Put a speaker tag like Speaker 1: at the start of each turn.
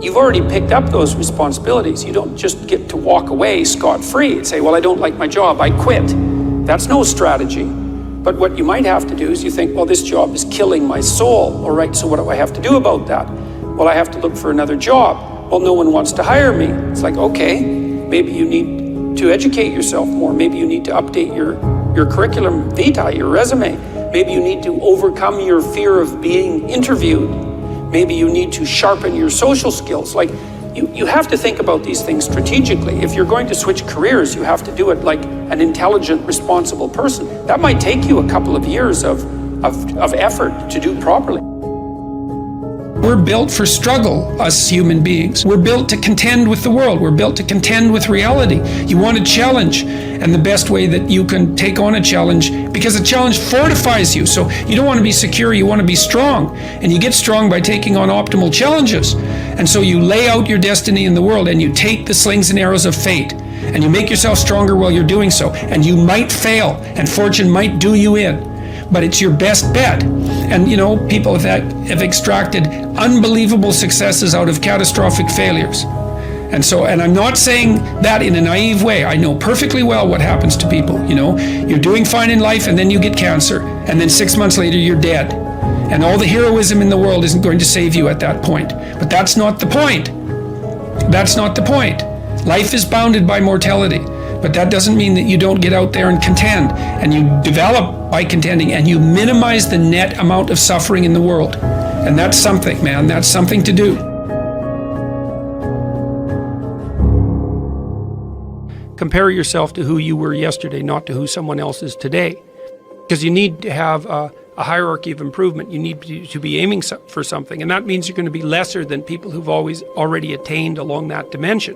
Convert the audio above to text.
Speaker 1: you've already picked up those responsibilities. You don't just get to walk away scot-free and say, well, I don't like my job, I quit. That's no strategy. But what you might have to do is you think, well, this job is killing my soul. All right, so what do I have to do about that? Well, I have to look for another job. Well, no one wants to hire me. It's like, okay, maybe you need to educate yourself more. Maybe you need to update your curriculum vitae, your resume. Maybe you need to overcome your fear of being interviewed. Maybe you need to sharpen your social skills. Like, you have to think about these things strategically. If you're going to switch careers, you have to do it like an intelligent, responsible person. That might take you a couple of years of effort to do properly. We're built for struggle, us human beings. We're built to contend with the world. We're built to contend with reality. You want a challenge, and the best way that you can take on a challenge, because a challenge fortifies you. So you don't want to be secure, you want to be strong. And you get strong by taking on optimal challenges. And so you lay out your destiny in the world, and you take the slings and arrows of fate, and you make yourself stronger while you're doing so. And you might fail, and fortune might do you in. But it's your best bet. And you know, people have extracted unbelievable successes out of catastrophic failures. And I'm not saying that in a naive way. I know perfectly well what happens to people. You know, you're doing fine in life and then you get cancer, and then 6 months later you're dead. And all the heroism in the world isn't going to save you at that point. But that's not the point. That's not the point. Life is bounded by mortality. But that doesn't mean that you don't get out there and contend, and you develop by contending, and you minimize the net amount of suffering in the world. And that's something, man, that's something to do. Compare yourself to who you were yesterday, not to who someone else is today. Because you need to have a hierarchy of improvement. You need to be aiming for something, and that means you're going to be lesser than people who've already attained along that dimension.